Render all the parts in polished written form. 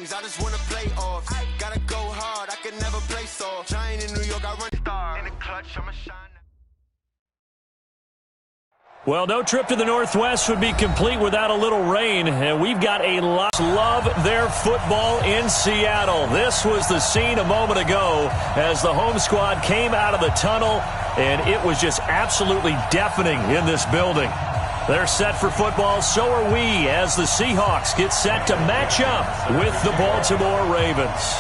rings, I just wanna play off. Gotta go hard, I can never play soft. Giant in New York, I run star. In the clutch, I'ma shine. Well, no trip to the Northwest would be complete without a little rain, and we've got a lot of love their football in Seattle. This was the scene a moment ago as the home squad came out of the tunnel, and it was just absolutely deafening in this building. They're set for football, so are we, as the Seahawks get set to match up with the Baltimore Ravens.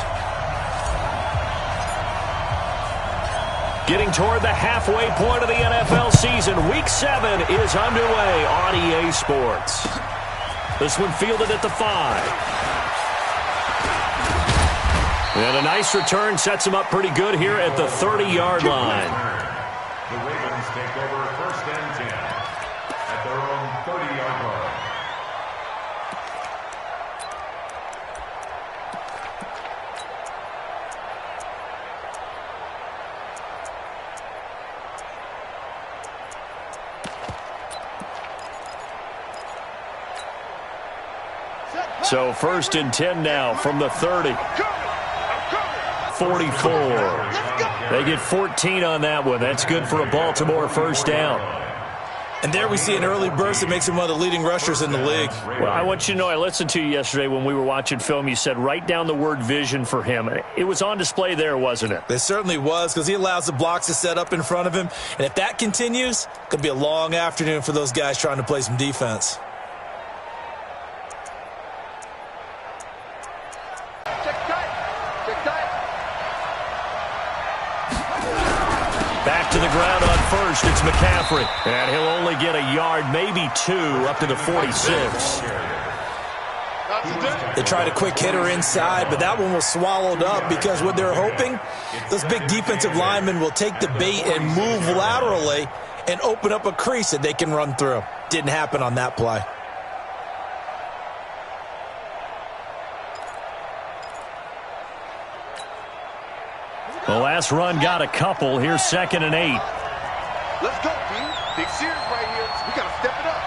Getting toward the halfway point of the NFL season, Week 7 is underway on EA Sports. This one fielded at the 5. And a nice return sets him up pretty good here at the 30-yard line. The Ravens take over 1st and 10 at their own 30-yard line. So 1st and 10 now from the 30. 44. They get 14 on that one. That's good for a Baltimore first down. And there we see an early burst that makes him one of the leading rushers in the league. Well, I want you to know, I listened to you yesterday when we were watching film. You said write down the word vision for him. It was on display there, wasn't it? It certainly was, because he allows the blocks to set up in front of him. And if that continues, it could be a long afternoon for those guys trying to play some defense. Back to the ground on first, it's McCaffrey. And he'll only get a yard, maybe 2, up to the 46. They tried a quick hitter inside, but that one was swallowed up because what they're hoping, those big defensive linemen will take the bait and move laterally and open up a crease that they can run through. Didn't happen on that play. The last run got a couple. Here's 2nd and 8. Let's go, team. Big series right here. We got to step it up.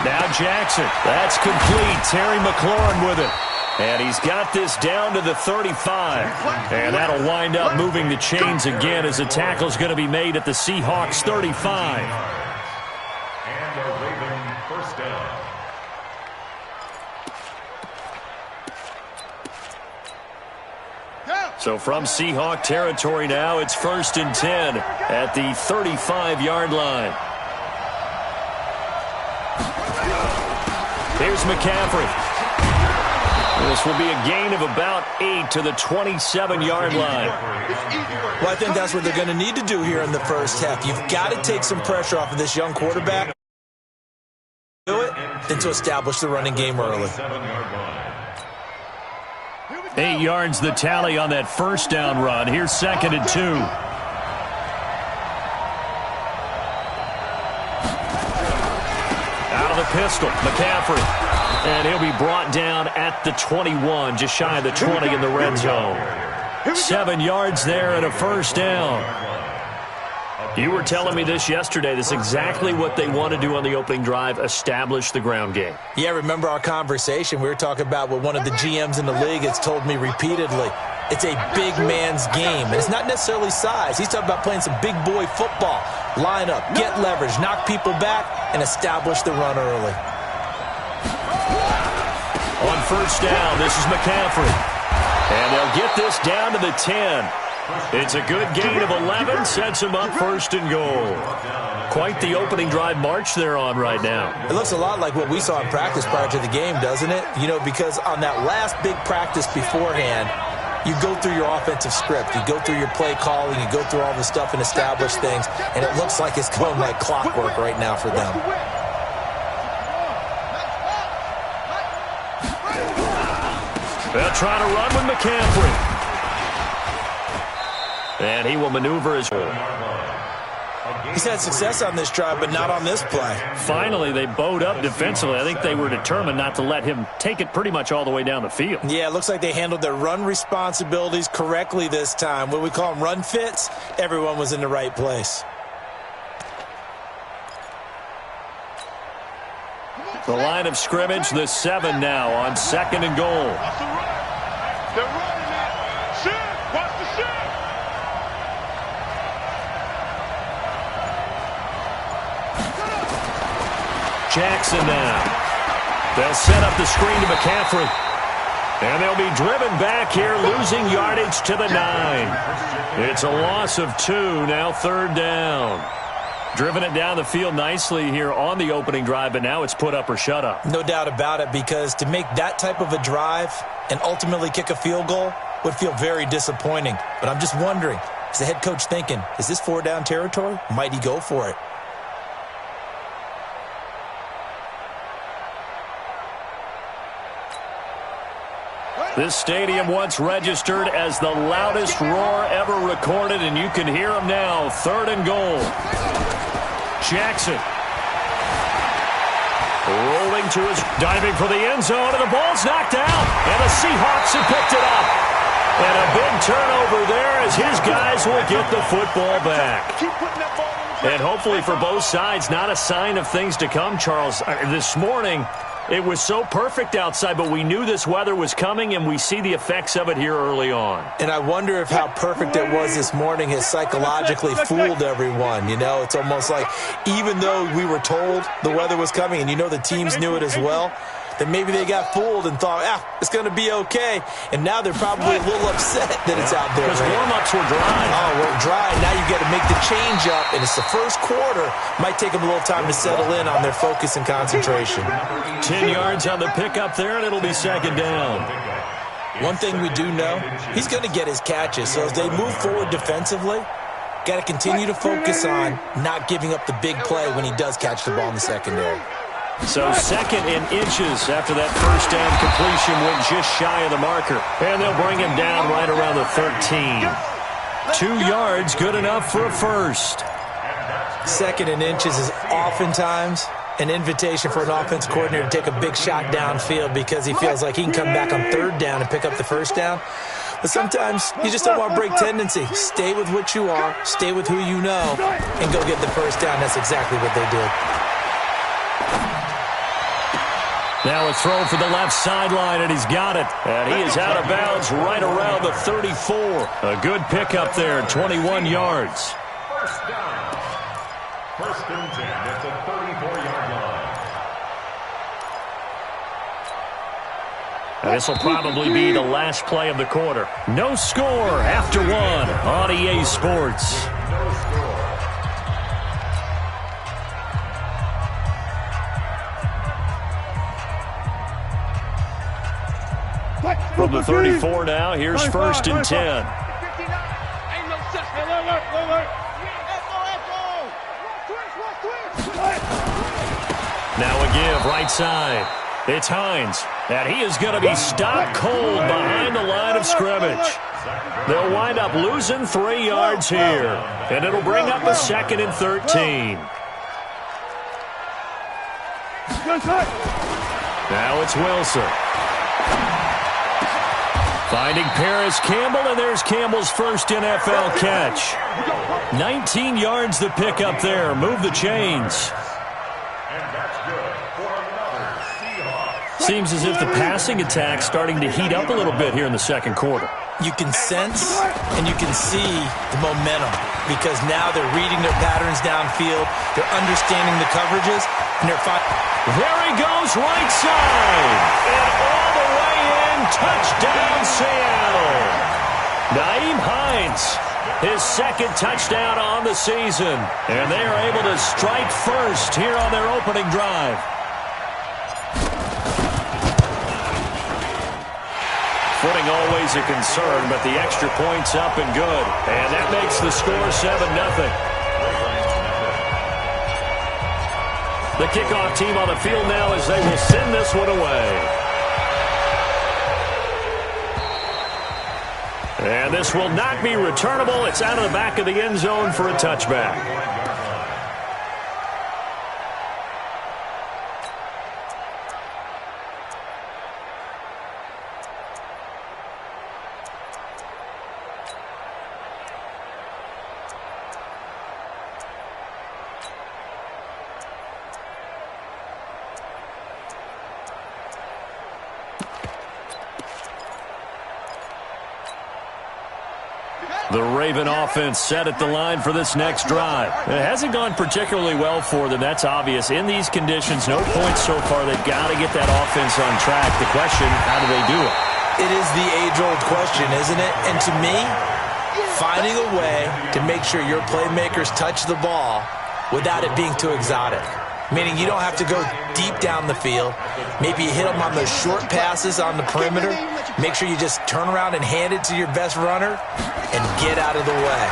Now Jackson. That's complete. Terry McLaurin with it. And he's got this down to the 35. And that'll wind up moving the chains again as the tackle's going to be made at the Seahawks 35. And a Raven first down. So from Seahawk territory now, it's 1st and 10 at the 35-yard line. Here's McCaffrey. This will be a gain of about 8 to the 27-yard line. Well, I think that's what they're going to need to do here in the first half. You've got to take some pressure off of this young quarterback. Do it, and to establish the running game early. 8 yards the tally on that first down run. Here's 2nd and 2. Out of the pistol, McCaffrey. And he'll be brought down at the 21, just shy of the 20 in the red zone. 7 yards there and a first down. You were telling me this yesterday. This is exactly what they want to do on the opening drive, establish the ground game. Yeah, remember our conversation? We were talking about what one of the GMs in the league has told me repeatedly. It's a big man's game, and it's not necessarily size. He's talking about playing some big boy football. Line up, get leverage, knock people back, and establish the run early. On first down, this is McCaffrey. And they'll get this down to the 10. It's a good gain of 11, sets him up 1st and goal. Quite the opening drive march they're on right now. It looks a lot like what we saw in practice prior to the game, doesn't it? You know, because on that last big practice beforehand, you go through your offensive script. You go through your play calling. You go through all the stuff and establish things. And it looks like it's going like clockwork right now for them. They'll try to run with McCaffrey. And he will maneuver his way. He's had success on this drive, but not on this play. Finally, they bowed up defensively. I think they were determined not to let him take it pretty much all the way down the field. Yeah, it looks like they handled their run responsibilities correctly this time. What we call them run fits, everyone was in the right place. The line of scrimmage, the 7 now on 2nd and goal. They're running it. Shoot. Watch the shoot. Jackson now. They'll set up the screen to McCaffrey. And they'll be driven back here, losing yardage to the 9. It's a loss of 2, now 3rd down. Driven it down the field nicely here on the opening drive, but now it's put up or shut up. No doubt about it, because to make that type of a drive and ultimately kick a field goal would feel very disappointing. But I'm just wondering, is the head coach thinking, is this 4-down territory? Might he go for it? This stadium once registered as the loudest roar ever recorded, and you can hear him now. 3rd and goal. Jackson. Rolling to his, diving for the end zone, and the ball's knocked out. And the Seahawks have picked it up. And a big turnover there as his guys will get the football back. And hopefully for both sides, not a sign of things to come, Charles. This morning, it was so perfect outside, but we knew this weather was coming, and we see the effects of it here early on. And I wonder if how perfect it was this morning has psychologically fooled everyone. You know, it's almost like even though we were told the weather was coming, and you know the teams knew it as well, that maybe they got fooled and thought, it's going to be okay. And now they're probably a little upset that it's out there. Because warm-ups were dry. Oh, we're dry. Now you got to make the change up, and it's the first quarter. Might take them a little time to settle in on their focus and concentration. 10 yards on the pickup there, and it'll be 2nd down. One thing we do know, he's going to get his catches. So as they move forward defensively, got to continue to focus on not giving up the big play when he does catch the ball in the secondary. So 2nd and inches after that first down completion went just shy of the marker. And they'll bring him down right around the 13. 2 yards, good enough for a first. 2nd and inches is oftentimes an invitation for an offense coordinator to take a big shot downfield because he feels like he can come back on 3rd down and pick up the first down. But sometimes you just don't want to break tendency. Stay with what you are, stay with who you know, and go get the first down. That's exactly what they did. Now a throw for the left sideline, and he's got it. And he is out of bounds right around the 34. A good pickup there, 21 yards. First down. 1st and 10 at the 34-yard line. And this will probably be the last play of the quarter. No score after 1 on EA Sports. No score. From the 34 now, here's 1st and 10. Now a give, right side. It's Hines, and he is going to be stopped cold behind the line of scrimmage. They'll wind up losing 3 yards here, and it'll bring up a 2nd and 13. Now it's Wilson. Finding Paris Campbell, and there's Campbell's first NFL catch. 19 yards the pick up there. Move the chains. And that's good for another Seahawks. Seems as if the passing attack's starting to heat up a little bit here in the 2nd quarter. You can sense and you can see the momentum because now they're reading their patterns downfield, they're understanding the coverages, and they're fighting. There he goes, right side. And all the way in, touchdown Seattle. Nyheim Hines, his 2nd touchdown on the season. And they are able to strike first here on their opening drive. Footing always a concern, but the extra point's up and good. And that makes the score 7-0. The kickoff team on the field now as they will send this one away. And this will not be returnable. It's out of the back of the end zone for a touchback. The Raven offense set at the line for this next drive. It hasn't gone particularly well for them. That's obvious. In these conditions, no points so far. They've got to get that offense on track. The question, how do they do it? It is the age-old question, isn't it? And to me, finding a way to make sure your playmakers touch the ball without it being too exotic. Meaning you don't have to go deep down the field. Maybe you hit them on those short passes on the perimeter. Make sure you just turn around and hand it to your best runner and get out of the way.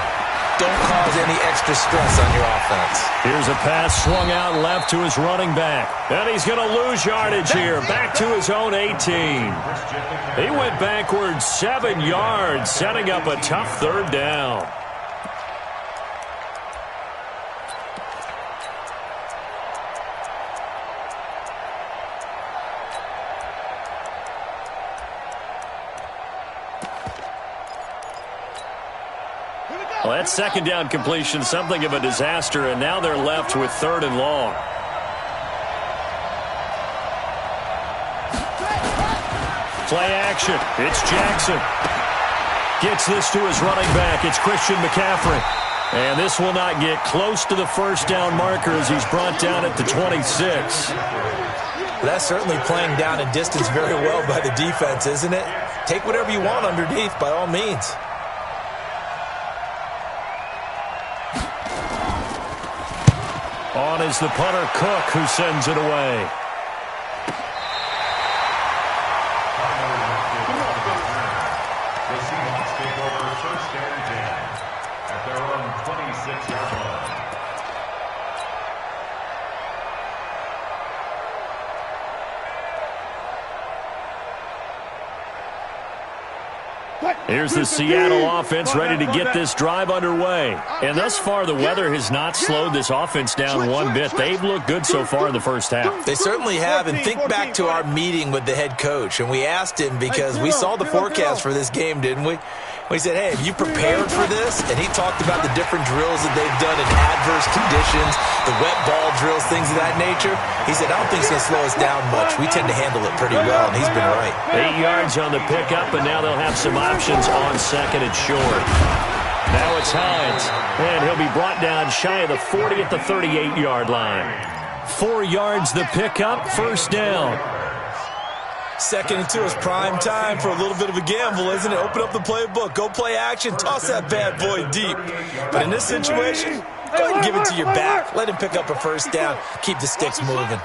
Don't cause any extra stress on your offense. Here's a pass swung out left to his running back. And he's going to lose yardage here. Back to his own 18. He went backwards 7 yards, setting up a tough third down. Well, that second down completion, something of a disaster, and now they're left with 3rd and long. Play action. It's Jackson. Gets this to his running back. It's Christian McCaffrey. And this will not get close to the first down marker as he's brought down at the 26. That's certainly playing down and distance very well by the defense, isn't it? Take whatever you want underneath, by all means. On is the punter, Cook, who sends it away. The Seahawks take over 1st and 10 at their own 26-yard line. Here's the Seattle offense ready to get this drive underway. And thus far, the weather has not slowed this offense down one bit. They've looked good so far in the first half. They certainly have. And think back to our meeting with the head coach. And we asked him because we saw the forecast for this game, didn't we? We said, hey, have you prepared for this? And he talked about the different drills that they've done in adverse conditions, the wet ball drills, things of that nature. He said, I don't think it's going to slow us down much. We tend to handle it pretty well, and he's been right. 8 yards on the pickup, and now they'll have some options on 2nd and short. Now it's Hines, and he'll be brought down shy of the 40 at the 38-yard line. 4 yards the pickup, 1st down. 2nd and 2 is prime time for a little bit of a gamble, isn't it? Open up the playbook, go play action, toss that bad boy deep. But in this situation, go ahead and give it to your back. Let him pick up a 1st down. Keep the sticks moving.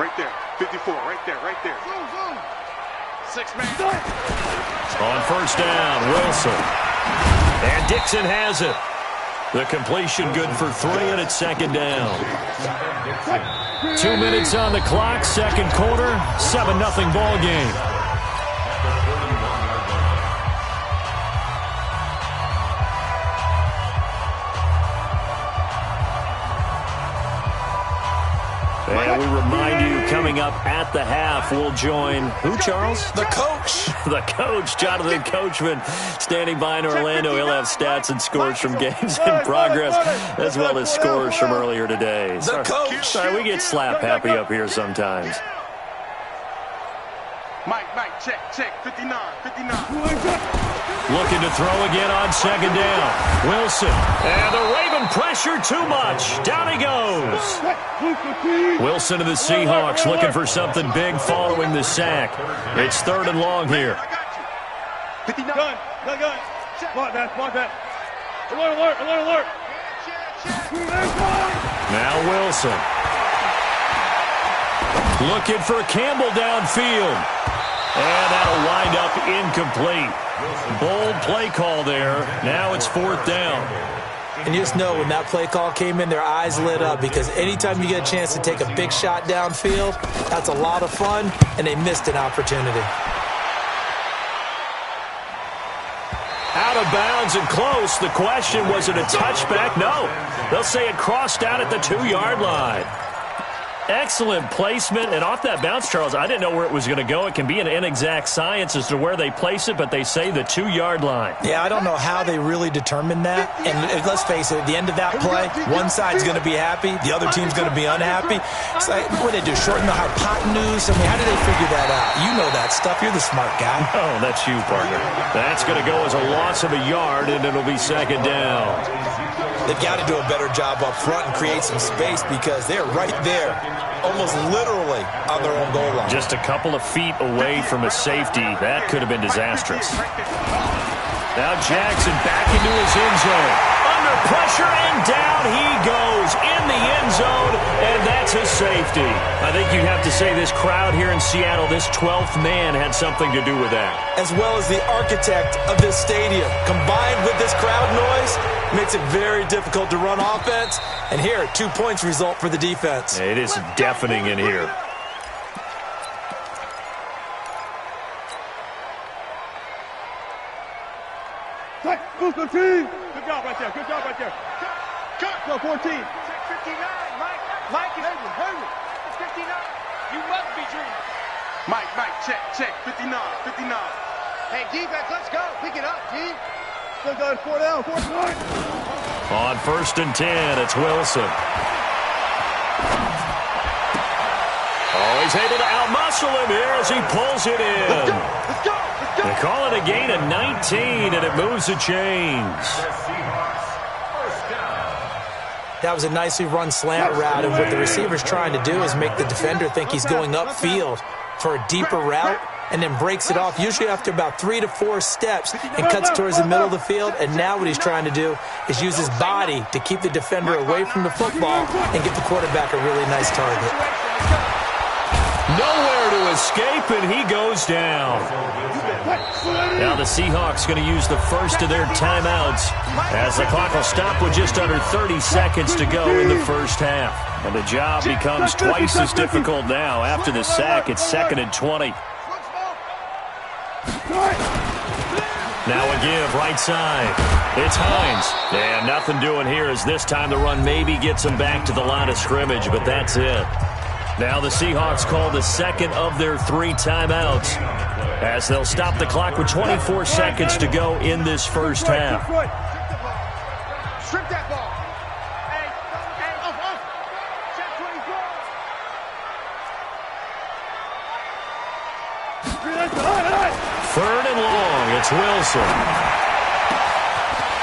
Right there, 54, right there, right there. 6 man. On 1st down, Wilson. And Dixon has it. The completion good for 3, and it's 2nd down. 2 minutes on the clock, 2nd quarter, 7-0 ball game. And we remind you, coming up at the half, we'll join who, Charles? The coach. The coach, Jonathan Coachman, standing by in Orlando. He'll have stats and scores from games in progress, as well as scores from earlier today. The coach. Sorry, we get slap happy up here sometimes. Mike, check, 59. Looking to throw again on 2nd down. Wilson. And the Raven pressure too much. Down he goes. Wilson to the Seahawks looking for something big following the sack. It's 3rd and long here. 59. Gun. Block that. Alert. Now Wilson. Looking for Campbell downfield. And that'll wind up incomplete. Bold play call there. Now it's 4th down. And you just know when that play call came in, their eyes lit up because anytime you get a chance to take a big shot downfield, that's a lot of fun, and they missed an opportunity. Out of bounds and close. The question, was it a touchback? No. They'll say it crossed out at the 2-yard line. Excellent placement, and off that bounce, Charles, I didn't know where it was going to go. It can be an inexact science as to where they place it, but they say the 2-yard line. Yeah, I don't know how they really determined that. And let's face it, at the end of that play, one side's going to be happy, the other team's going to be unhappy. It's like, what do they do, shorten the hypotenuse? I mean, how do they figure that out? You know that stuff. You're the smart guy. Oh, that's you, partner. That's going to go as a loss of a yard, and it'll be second down. They've got to do a better job up front and create some space because they're right there, almost literally on their own goal line. Just a couple of feet away from a safety. That could have been disastrous. Now Jackson back into his end zone. Under pressure, and down he goes in the end zone, and that's a safety. I think you'd have to say this crowd here in Seattle, this 12th man, had something to do with that. As well as the architect of this stadium. Combined with this crowd noise, makes it very difficult to run offense. And here, 2 points result for the defense. It is deafening in here. Boost the team. Good job right there. Good job right there. Go 14. Check 59, Mike. Mike is hurry. 59. You must be dreaming. Mike, check. 59. Hey, defense, let's go. Pick it up, G. Still got 4 down. 4 point. On 1st and 10, it's Wilson. Oh, he's able to outmuscle him here as he pulls it in. Let's go. They call it a gain of 19, and it moves the chains. That was a nicely run slant route, and what the receiver's trying to do is make the defender think he's going upfield for a deeper route, and then breaks it off, usually after about 3 to 4 steps, and cuts towards the middle of the field. And now what he's trying to do is use his body to keep the defender away from the football and give the quarterback a really nice target. Nowhere to escape, and he goes down. Now the Seahawks going to use the first of their timeouts as the clock will stop with just under 30 seconds to go in the first half. And the job becomes twice as difficult now. After the sack, it's 2nd and 20. Now a give, right side. It's Hines. And nothing doing here as this time the run maybe gets him back to the line of scrimmage, but that's it. Now the Seahawks call the second of their 3 timeouts as they'll stop the clock with 24 seconds to go in this first half. Strip that ball. Hey, off. Check 24. 3rd and long, it's Wilson.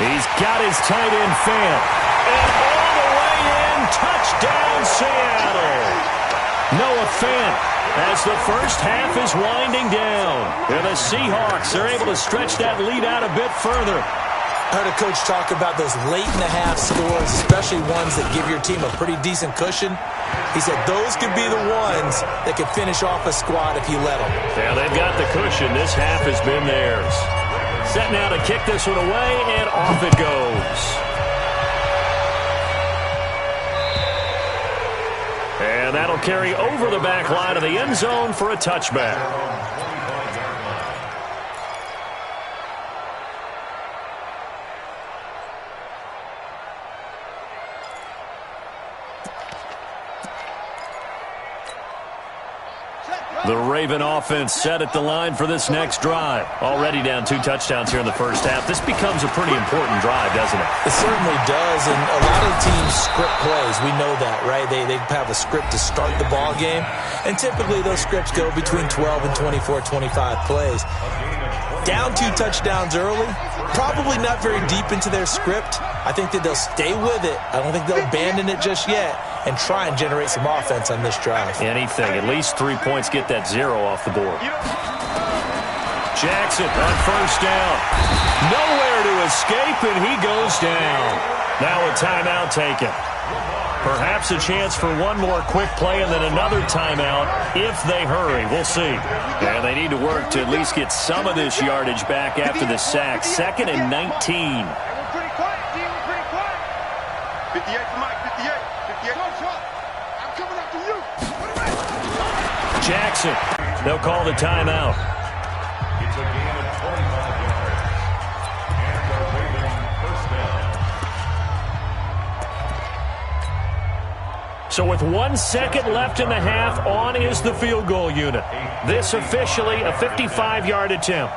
He's got his tight end Fant. And all the way in, touchdown Seattle. Noah Fant as the first half is winding down. And the Seahawks are able to stretch that lead out a bit further. I heard a coach talk about those late-in-the-half scores, especially ones that give your team a pretty decent cushion. He said those could be the ones that could finish off a squad if you let them. Yeah, they've got the cushion. This half has been theirs. Set now to kick this one away, and off it goes. And that'll carry over the back line of the end zone for a touchback. The Raven offense set at the line for this next drive. Already down 2 touchdowns here in the first half. This becomes a pretty important drive, doesn't it? It certainly does, and a lot of teams script plays. We know that, right? They have a script to start the ball game, and typically those scripts go between 12 and 24, 25 plays. Down 2 touchdowns early, probably not very deep into their script. I think that they'll stay with it. I don't think they'll abandon it just yet and try and generate some offense on this drive. Anything. At least 3 points get that 0 off the board. Jackson on first down. Nowhere to escape, and he goes down. Now a timeout taken. Perhaps a chance for one more quick play and then another timeout if they hurry. We'll see. And they need to work to at least get some of this yardage back after the sack. 2nd and 19. We're pretty quiet, D. We're pretty quiet. 58 for Mike, 58. I'm coming up to you. Jackson. They'll call the timeout. It's a gain of 25 yards. And the Ravens first down. So with 1 second left in the half, on is the field goal unit. This officially a 55-yard attempt.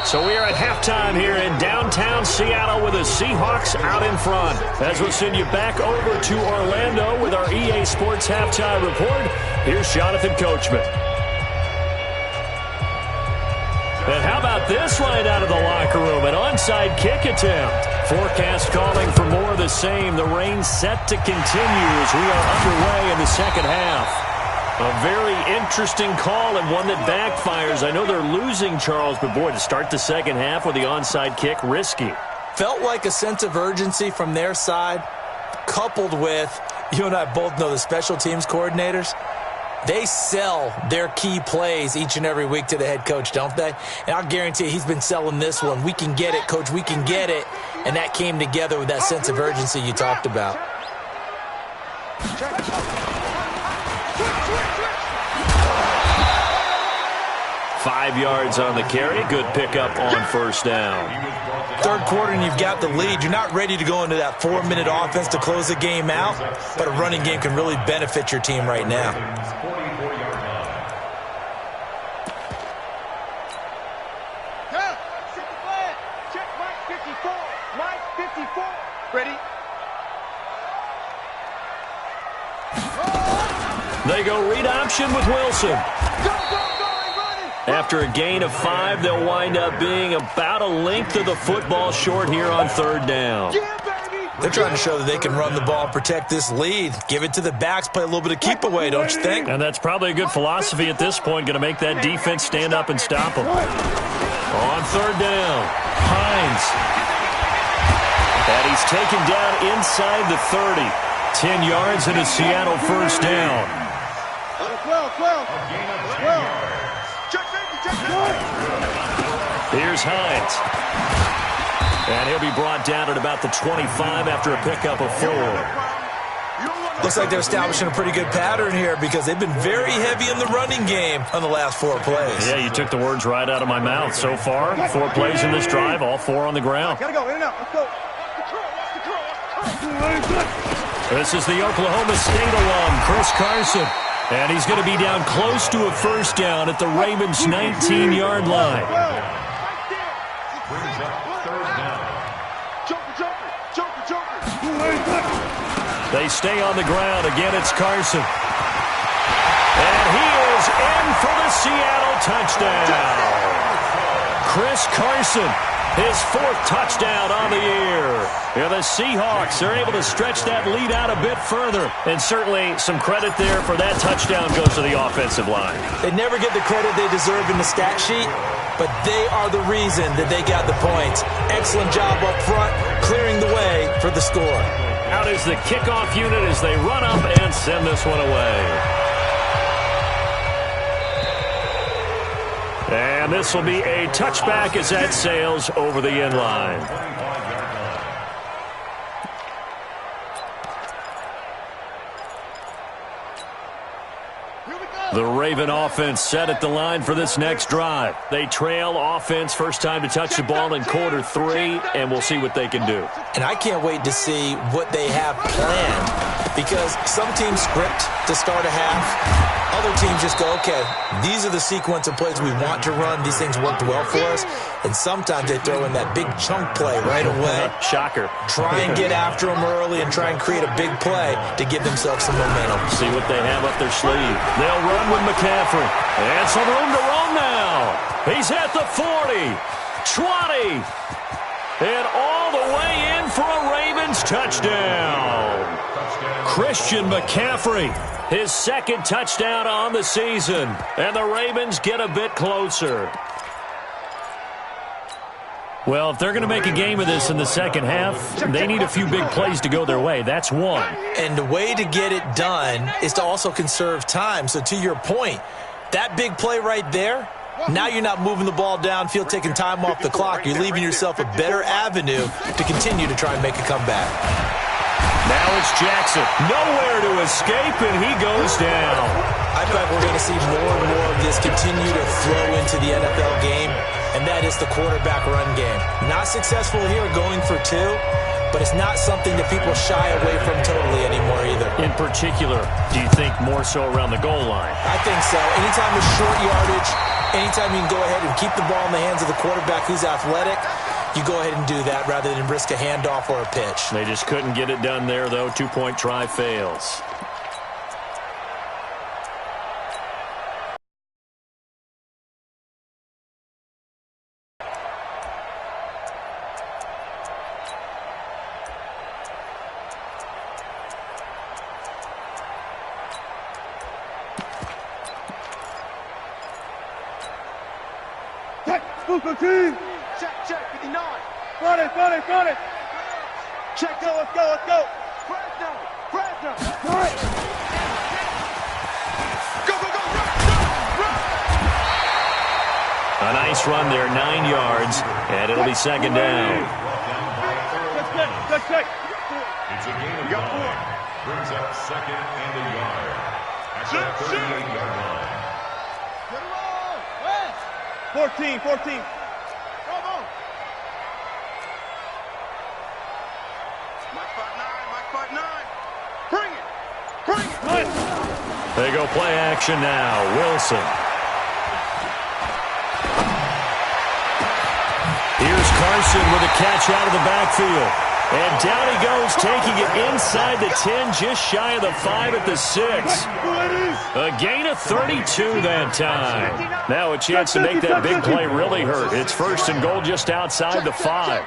So we are at halftime here in downtown Seattle with the Seahawks out in front. As we'll send you back over to Orlando with our EA Sports Halftime Report, here's Jonathan Coachman. And how about this right out of the locker room? An onside kick attempt. Forecast calling for more of the same. The rain set to continue as we are underway in the second half. A very interesting call and one that backfires. I know they're losing, Charles, but boy, to start the second half with the onside kick, risky. Felt like a sense of urgency from their side, coupled with, you and I both know the special teams coordinators, they sell their key plays each and every week to the head coach, don't they? And I'll guarantee you he's been selling this one. We can get it, coach, we can get it. And that came together with that sense of urgency you talked about. 5 yards on the carry. Good pickup on first down. Third quarter and you've got the lead. You're not ready to go into that 4-minute offense to close the game out, but a running game can really benefit your team right now. Check Mike 54. Mike 54. Ready? They go read option with Wilson. After a gain of 5, they'll wind up being about a length of the football short here on third down. They're trying to show that they can run the ball, protect this lead, give it to the backs, play a little bit of keep away, don't you think? And that's probably a good philosophy at this point, going to make that defense stand up and stop them. On third down, Hines. And he's taken down inside the 30. 10 yards and a Seattle first down. 12. Here's Hines. And he'll be brought down at about the 25 after a pickup of 4. Looks like they're establishing a pretty good pattern here because they've been very heavy in the running game on the last 4 plays. Yeah, you took the words right out of my mouth. So far, 4 plays in this drive, all 4 on the ground. Gotta go, in and out. Let's go. This is the Oklahoma State alum, Chris Carson. And he's going to be down close to a first down at the Ravens' 19-yard line. Brings up third down. They stay on the ground. Again, it's Carson. And he is in for the Seattle touchdown. Chris Carson, his 4th touchdown on the year. Yeah, the Seahawks are able to stretch that lead out a bit further. And certainly some credit there for that touchdown goes to the offensive line. They never get the credit they deserve in the stat sheet, but they are the reason that they got the points. Excellent job up front, clearing the way for the score. Out is the kickoff unit as they run up and send this one away. And this will be a touchback as that sails over the end line. The Raven offense set at the line for this next drive. They trail offense, first time to touch the ball in quarter 3, and we'll see what they can do. And I can't wait to see what they have planned because some teams script to start a half. Other teams just go, okay, these are the sequence of plays we want to run. These things worked well for us. And sometimes they throw in that big chunk play right away. Shocker. Try and get after them early and try and create a big play to give themselves some momentum. See what they have up their sleeve. They'll run with McCaffrey. And some room to roam now. He's at the 40, 20, and all the way in for a Ravens touchdown. Christian McCaffrey, his 2nd touchdown on the season. And the Ravens get a bit closer. Well, if they're going to make a game of this in the second half, they need a few big plays to go their way. That's one. And the way to get it done is to also conserve time. So to your point, that big play right there, Now you're not moving the ball downfield, taking time off the clock. You're leaving yourself a better avenue to continue to try and make a comeback. Now it's Jackson. Nowhere to escape, and he goes down. I bet we're going to see more and more of this continue to flow into the NFL game, and that is the quarterback run game. Not successful here going for two, but it's not something that people shy away from totally anymore either. In particular, do you think more so around the goal line? I think so. Anytime with short yardage, anytime you can go ahead and keep the ball in the hands of the quarterback who's athletic, you go ahead and do that rather than risk a handoff or a pitch. They just couldn't get it done there, though. Two-point try fails. Booster team. Check, 59. Got it. Check, Let's go. Fresno. All right. Go, run. A nice run there, 9 yards, and it'll be second down. Check. It's a gain of 9. Brings up second and a yard. At the 38-yard line. 14. Come on. Mike 9. Bring it. They go play action now. Wilson. Here's Carson with a catch out of the backfield. And down he goes, taking it inside the 10, just shy of the 5 at the 6. A gain of 32 that time. Now a chance to make that big play really hurt. It's first and goal just outside the 5.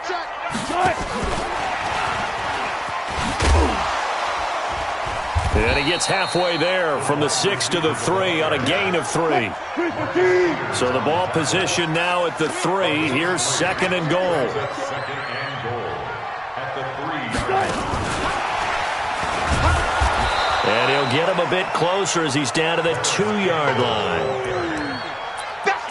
And he gets halfway there from the 6 to the 3 on a gain of 3. So the ball position now at the 3. Here's second and goal. Second and goal at the 3-yard line. And he'll get him a bit closer as he's down to the 2-yard line.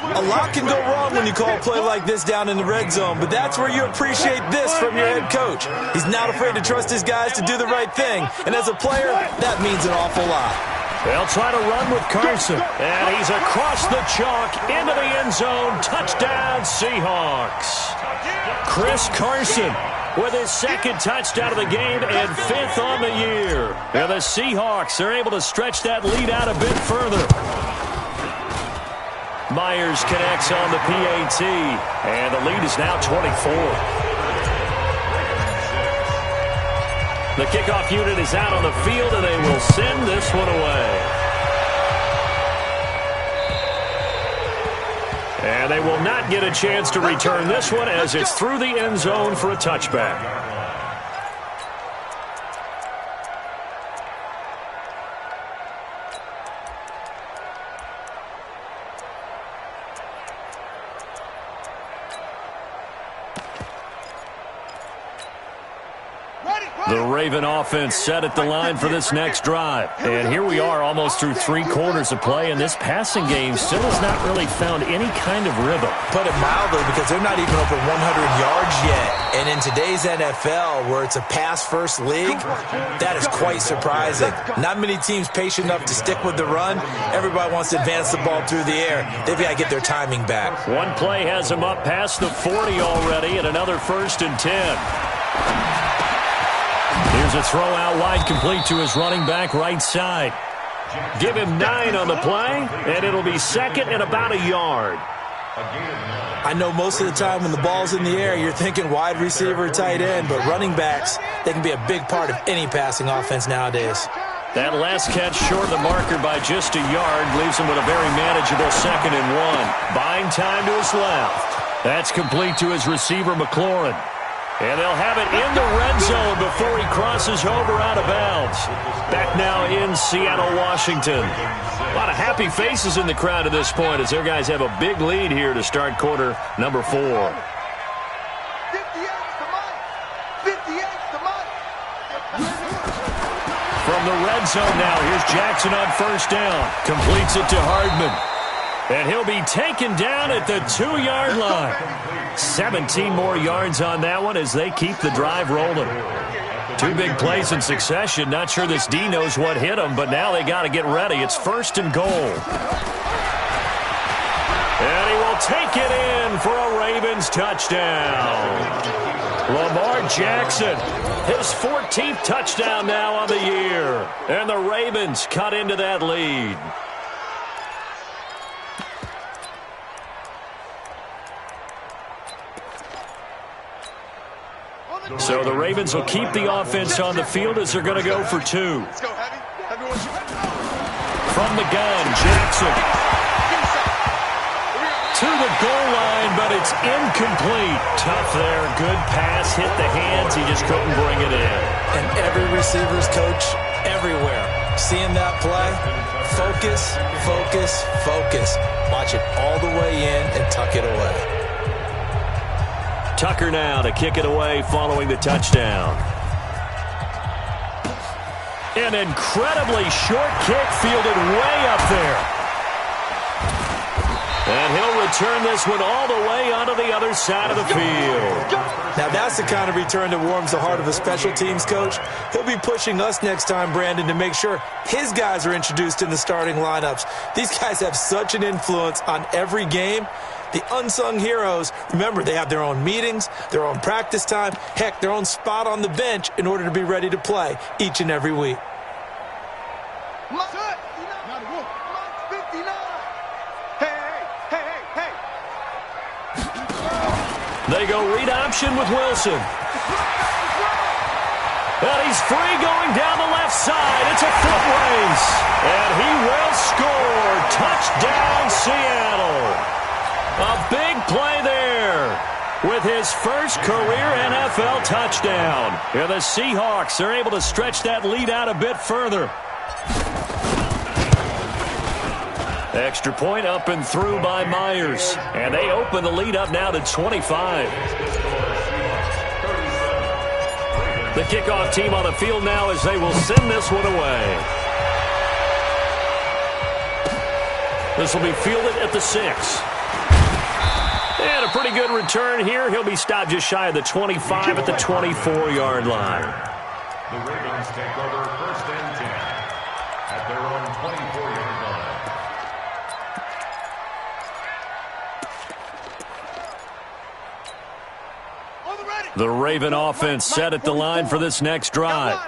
A lot can go wrong when you call a play like this down in the red zone, but that's where you appreciate this from your head coach. He's not afraid to trust his guys to do the right thing, and as a player, that means an awful lot. They'll try to run with Carson, and he's across the chalk into the end zone. Touchdown, Seahawks. Chris Carson with his second touchdown of the game and 5th on the year. And the Seahawks are able to stretch that lead out a bit further. Myers connects on the PAT, and the lead is now 24. The kickoff unit is out on the field, and they will send this one away. And they will not get a chance to return this one as it's through the end zone for a touchback. The Raven offense set at the line for this next drive. And here we are almost through 3 quarters of play, and this passing game still has not really found any kind of rhythm. Put it mildly, because they're not even over 100 yards yet. And in today's NFL, where it's a pass-first league, that is quite surprising. Not many teams patient enough to stick with the run. Everybody wants to advance the ball through the air. They've got to get their timing back. One play has them up past the 40 already, and another 1st and 10. Here's a throw out wide, complete to his running back right side. Give him 9 on the play, and it'll be second and about a yard. I know most of the time when the ball's in the air, you're thinking wide receiver, tight end, but running backs, they can be a big part of any passing offense nowadays. That last catch short of the marker by just a yard leaves him with a very manageable 2nd and 1. Buying time to his left. That's complete to his receiver, McLaurin. And they'll have it in the red zone before he crosses over out of bounds. Back now in Seattle, Washington. A lot of happy faces in the crowd at this point as their guys have a big lead here to start quarter number 4. 58's the money. 58's the money. From the red zone now, here's Jackson on 1st down. Completes it to Hardman. And he'll be taken down at the 2-yard line. 17 more yards on that one as they keep the drive rolling. 2 big plays in succession. Not sure this D knows what hit him, but now they got to get ready. It's 1st and goal. And he will take it in for a Ravens touchdown. Lamar Jackson, his 14th touchdown now on the year. And the Ravens cut into that lead. So the Ravens will keep the offense on the field as they're going to go for 2. From the gun, Jackson to the goal line, but it's incomplete. Tough there. Good pass. Hit the hands. He just couldn't bring it in. And every receiver's coach everywhere. Seeing that play, focus, focus, focus. Watch it all the way in and tuck it away. Tucker now to kick it away following the touchdown. An incredibly short kick fielded way up there. And he'll return this one all the way onto the other side of the field. Now that's the kind of return that warms the heart of a special teams coach. He'll be pushing us next time, Brandon, to make sure his guys are introduced in the starting lineups. These guys have such an influence on every game. The unsung heroes, remember, they have their own meetings, their own practice time, heck, their own spot on the bench in order to be ready to play each and every week. They go read option with Wilson. And he's free going down the left side. It's a foot race. And he will score. Touchdown, Seattle. A big play there with his first career NFL touchdown. And the Seahawks are able to stretch that lead out a bit further. Extra point up and through by Myers. And they open the lead up now to 25. The kickoff team on the field now as they will send this one away. This will be fielded at the 6. And a pretty good return here. He'll be stopped just shy of the 25 at the 24-yard line. The Ravens take over 1st and 10 at their own 24-yard line. The Raven offense set at the line for this next drive.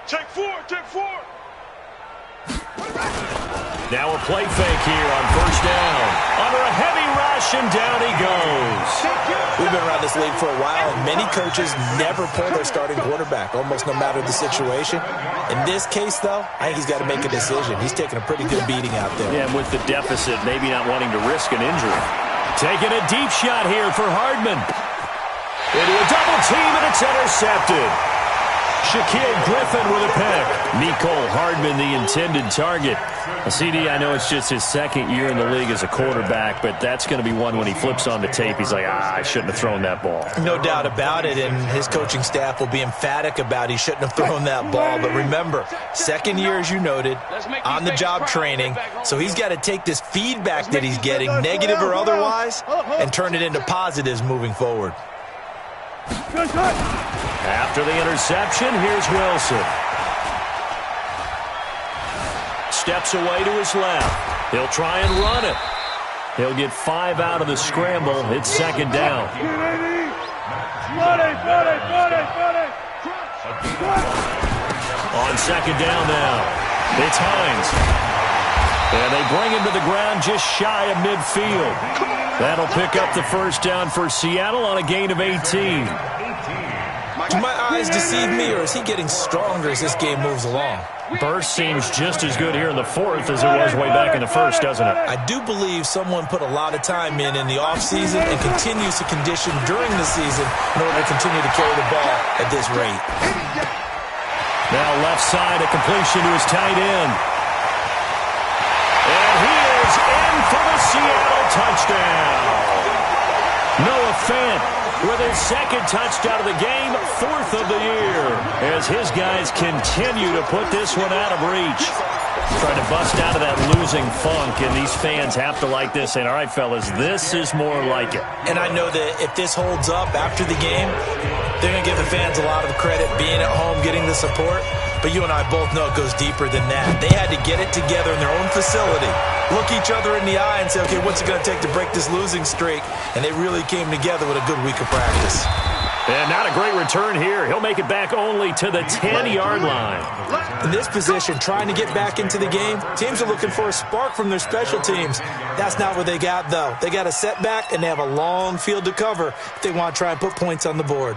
Take 4, take 4. Now a play fake here on 1st down. Under a heavy rush, and down he goes. We've been around this league for a while, and many coaches never pull their starting quarterback, almost no matter the situation. In this case, though, I think he's got to make a decision. He's taking a pretty good beating out there. Yeah, and with the deficit, maybe not wanting to risk an injury. Taking a deep shot here for Hardman. Into a double team, and it's intercepted. Shaquille Griffin with a pick. Nicole Hardman, the intended target. CD, I know it's just his 2nd year in the league as a quarterback, but that's going to be one when he flips on the tape. He's like, I shouldn't have thrown that ball. No doubt about it, and his coaching staff will be emphatic about he shouldn't have thrown that ball. But remember, 2nd year, as you noted, on-the-job training, so he's got to take this feedback that he's getting, negative or otherwise, and turn it into positives moving forward. After the interception, here's Wilson. Steps away to his left. He'll try and run it. He'll get 5 out of the scramble. It's 2nd down. On 2nd down now, it's Hines. And they bring him to the ground just shy of midfield. That'll pick up the 1st down for Seattle on a gain of 18. Do my eyes deceive me, or is he getting stronger as this game moves along? Burst seems just as good here in the 4th as it was way back in the 1st, doesn't it? I do believe someone put a lot of time in the offseason and continues to condition during the season in order to continue to carry the ball at this rate. Now left side, a completion to his tight end. And he is in for the Seattle touchdown. Noah Fant with his 2nd touchdown of the game, 4th of the year, as his guys continue to put this one out of reach. Trying to bust out of that losing funk, and these fans have to like this. And all right, fellas, this is more like it. And I know that if this holds up after the game, they're going to give the fans a lot of credit being at home, getting the support. But you and I both know it goes deeper than that. They had to get it together in their own facility, look each other in the eye and say, okay, what's it going to take to break this losing streak? And they really came together with a good week of practice. And not a great return here. He'll make it back only to the 10-yard line. In this position, trying to get back into the game, teams are looking for a spark from their special teams. That's not what they got, though. They got a setback, and they have a long field to cover if they want to try and put points on the board.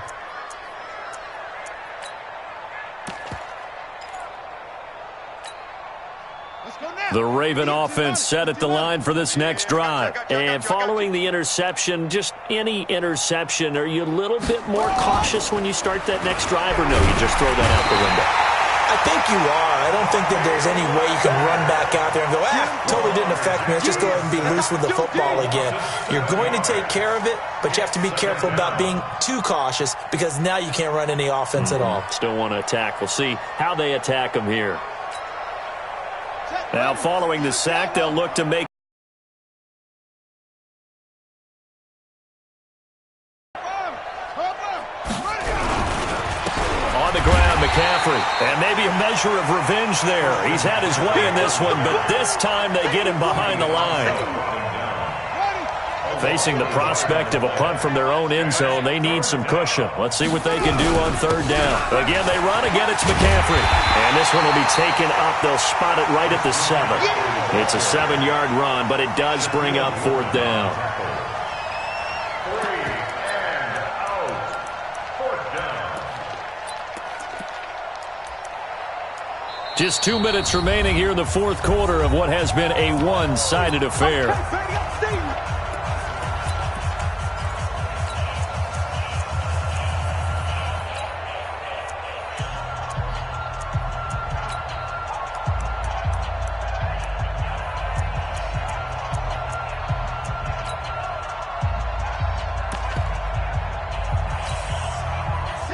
The Raven offense set at the line for this next drive. And following the interception, just any interception, are you a little bit more cautious when you start that next drive, or no, you just throw that out the window? I think you are. I don't think that there's any way you can run back out there and go, totally didn't affect me. Let's just go ahead and be loose with the football again. You're going to take care of it, but you have to be careful about being too cautious because now you can't run any offense at all. Still want to attack. We'll see how they attack them here. Now, following the sack, they'll look to make on the ground, McCaffrey. And maybe a measure of revenge there. He's had his way in this one, but this time they get him behind the line. Facing the prospect of a punt from their own end zone, they need some cushion. Let's see what they can do on third down. Again, they run. Again, it's McCaffrey. And this one will be taken up. They'll spot it right at the 7. It's a 7-yard run, but it does bring up fourth down. 3 and out. Fourth down. Just 2 minutes remaining here in the fourth quarter of what has been a one-sided affair.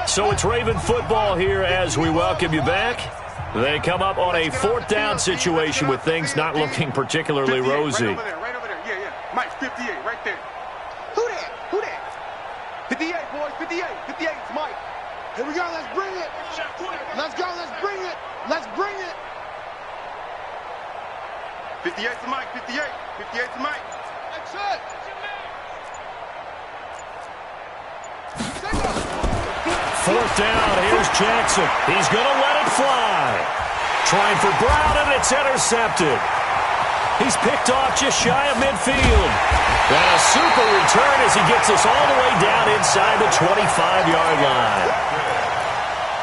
So it's Raven football here as we welcome you back. They come up on a fourth down situation with things not looking particularly rosy. Right over there. Yeah. Mike, 58, right there. Who that? 58, boys, 58. 58, it's Mike. Here we go, let's bring it. Let's go, let's bring it. 58 to Mike, 58. 58 to Mike. That's it. Fourth down, here's Jackson. He's going to let it fly. Trying for Brown, and it's intercepted. He's picked off just shy of midfield. And a super return as he gets us all the way down inside the 25-yard line.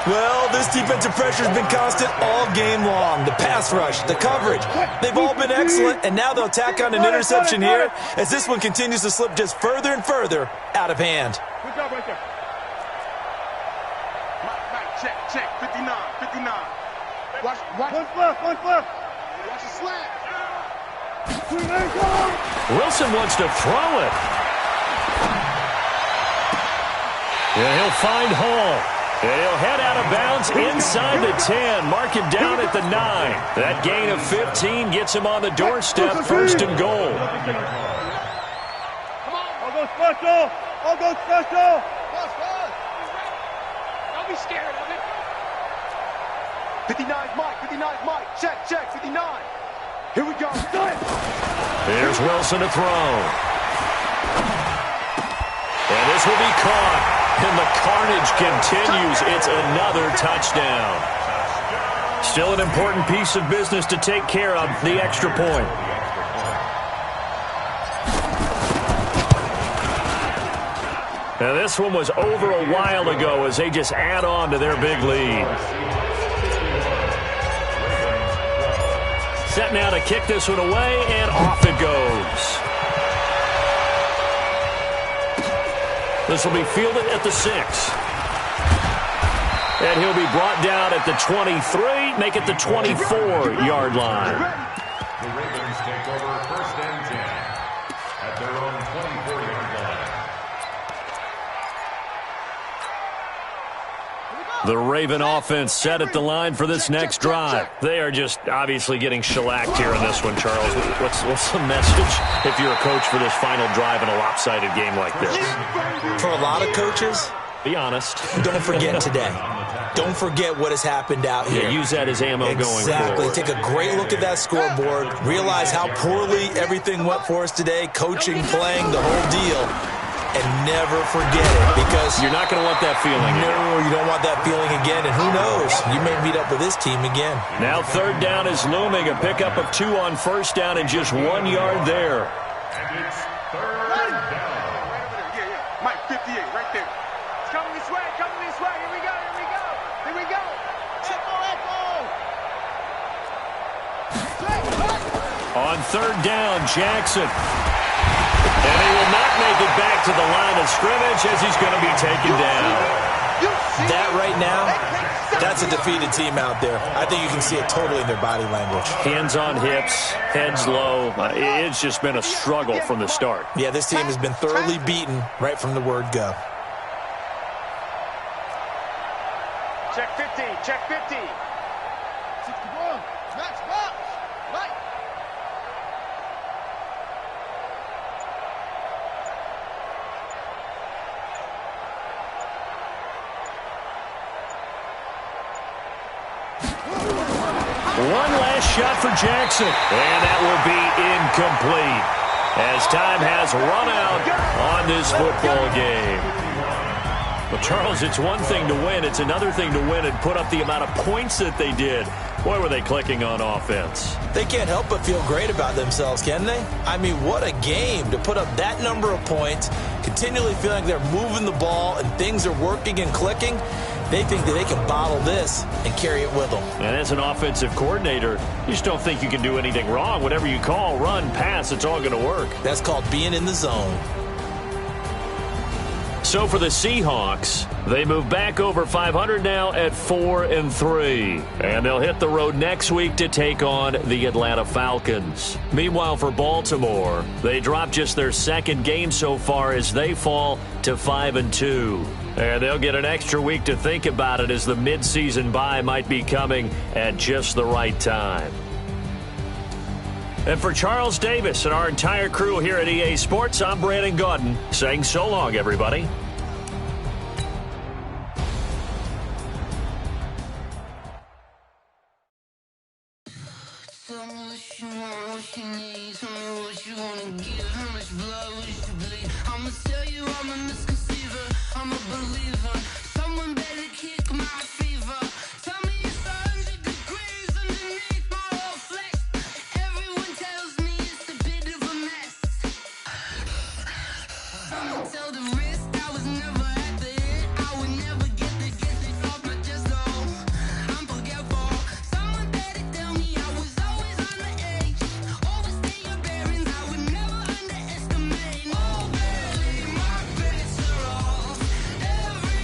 Well, this defensive pressure has been constant all game long. The pass rush, the coverage, they've all been excellent, and now they'll tack on an interception here as this one continues to slip just further and further out of hand. Good job right there. Check, 59. Watch. One left. Watch the slant. Wilson wants to throw it. And he'll find Hall. And he'll head out of bounds inside the 10. Mark him down at the 9. That gain of 15 gets him on the doorstep, first and goal. I'll go special. Don't be scared of it. 59's Mike. Check, 59. Here we go. Here's Wilson to throw. And this will be caught. And the carnage continues. It's another touchdown. Still an important piece of business to take care of, the extra point. Now this one was over a while ago as they just add on to their big lead. Set now to kick this one away, and off it goes. This will be fielded at the 6. And he'll be brought down at the 23, make it the 24-yard line. The Ravens take over first and 10 at their own 24-yard line. The Raven offense set at the line for this next drive. They are just obviously getting shellacked here in this one, Charles. What's the message if you're a coach for this final drive in a lopsided game like this? For a lot of coaches, be honest. Don't forget today. Don't forget what has happened out here. Yeah, use that as ammo going forward. Exactly. Take a great look at that scoreboard. Realize how poorly everything went for us today. Coaching, playing, the whole deal. And never forget it, because you're not going to want that feeling. No, you don't want that feeling again. And who knows? You may meet up with this team again. Now third down is looming. A pickup of 2 on first down and just 1 yard there. And it's third down. Mike, 58, right there. It's coming this way, coming this way. Here we go, here we go. Here we go. On third down, Jackson. And he will not make it back to the line of scrimmage as he's going to be taken down. That right now, that's a defeated team out there. I think you can see it totally in their body language. Hands on hips, heads low. It's just been a struggle from the start. Yeah, this team has been thoroughly beaten right from the word go. Check 50, check 50. 61, max box, right. One last shot for Jackson, and that will be incomplete as time has run out on this football game. Well, Charles, it's one thing to win. It's another thing to win and put up the amount of points that they did. Boy, were they clicking on offense. They can't help but feel great about themselves, can they? I mean, what a game to put up that number of points, continually feeling like they're moving the ball and things are working and clicking. They think that they can bottle this and carry it with them. And as an offensive coordinator, you just don't think you can do anything wrong. Whatever you call, run, pass, it's all going to work. That's called being in the zone. So for the Seahawks, they move back over 500 now at 4-3. And they'll hit the road next week to take on the Atlanta Falcons. Meanwhile, for Baltimore, they drop just their second game so far as they fall to 5-2. And they'll get an extra week to think about it as the midseason bye might be coming at just the right time. And for Charles Davis and our entire crew here at EA Sports, I'm Brandon Gaudin saying so long, everybody. Tell me what you want, what you need. Tell me what you want to give. How much blood would you bleed? I'ma tell you I'm a misconceiver. I'm a believer. Someone better kick my fever. Tell me it's 100 degrees underneath my whole flesh. Everyone tells me it's a bit of a mess. I'ma tell the risk I was never at the end. I would never get the gist off my chest, though. I'm forgetful. Someone better tell me I was always on the edge. Overstay your bearings, I would never underestimate. Oh, barely, my bets are off. Every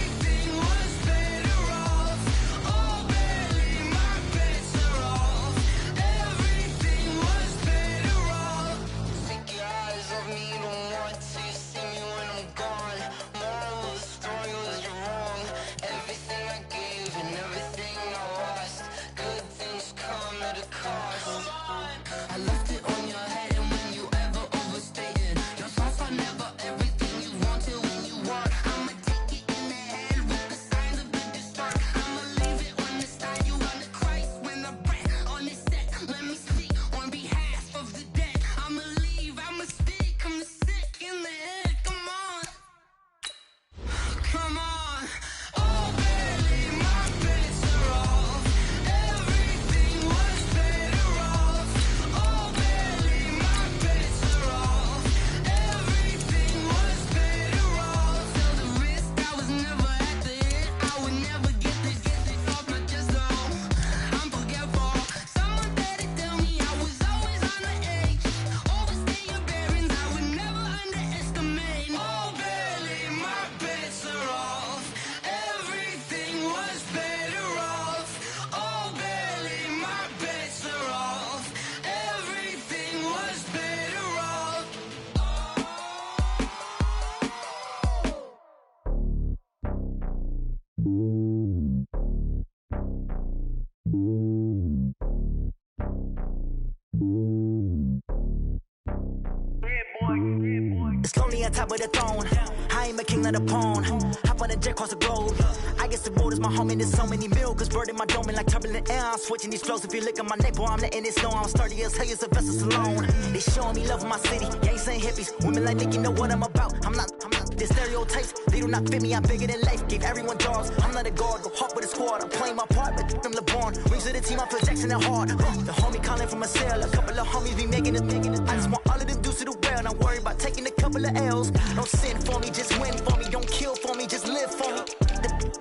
on top of the throne. I ain't a king of the pawn. Hop on a jet across the globe. I guess the road is my home and there's so many milkers. Bird in my dome and like turbulent air. I'm switching these flows. If you look at my neck, boy, I'm letting it snow. I'm sturdy as hell, it's a vessel Salone. They showing me love in my city. Ain't saying hippies. Women like Nick, you know what I'm about. I'm not. The stereotypes, they do not fit me. I'm bigger than life. Gave everyone jobs. I'm not a guard. Go hard with a squad. I'm playing my part, but I'm LeBron. Rings to the team, I feel Jackson and hard. The homie calling from a cell. A couple of homies be making it. I just want all of them dudes to the well. Not worry about taking a couple of L's. Don't sin for me, just win for me. Don't kill for me, just live for me.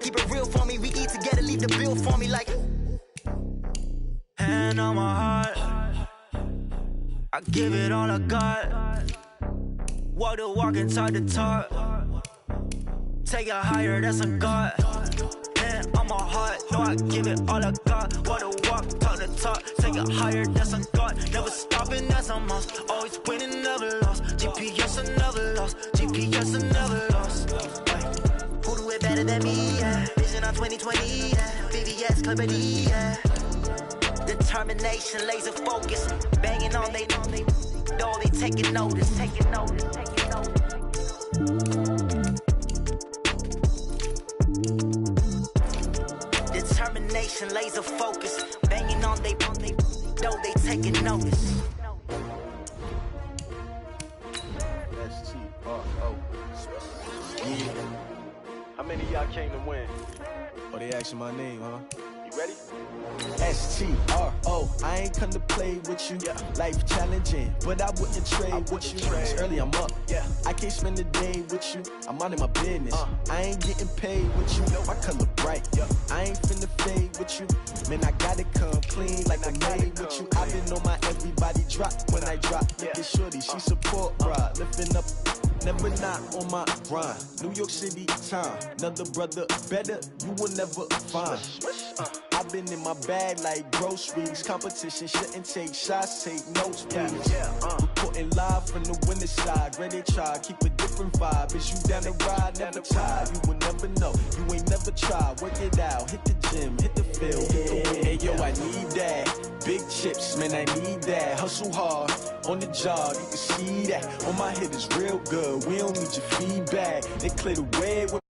Keep it real for me. We eat together, leave the bill for me like. Hand on my heart, I give it all I got. Walk the walk and talk the talk. Take it higher, that's a God. Hand on my heart, no, I give it all I got. Walk the walk, talk the talk. Take it higher, that's a God. Never stopping, that's a must. Always winning, never lost. GPS, I never lost. GPS, I never lost. Who do it better than me? Yeah. Vision on 2020. Yeah. VVS, Clarity. Yeah. Determination, laser focus. Banging on they know they taking notice. Taking notice. Taking notice. Determination, laser focus. Banging on they know they taking notice. S-T-R-O. Yeah. How many of y'all came to win? Oh, they asking my name, huh? You ready? S-T-R-O. I ain't come to play with you. Yeah. Life challenging, but I wouldn't trade with you. It's early, I'm up. Yeah. I can't spend the day with you. I'm minding my business. I ain't getting paid with you. My color bright. Yeah. I ain't finna fade with you. Man, I gotta come clean like I made with you. I've been on my everybody drop when I drop. Look at shorty, she support, bruh. Lifting up. Never not on my grind. New York City time. Another brother better, you will never find. I've been in my bag like groceries. Competition shouldn't take shots, take notes, please. Reporting live from the winning side. Ready to try, keep a different vibe. Is you down the ride, never tired. You will never know, you ain't never tried. Work it out, hit the gym, hit the field, hit the win. Hey yo, I need that. Big chips, man, I need that. Hustle hard, on the job, you can see that. On my hit is real good, we don't need your feedback. They clear the way with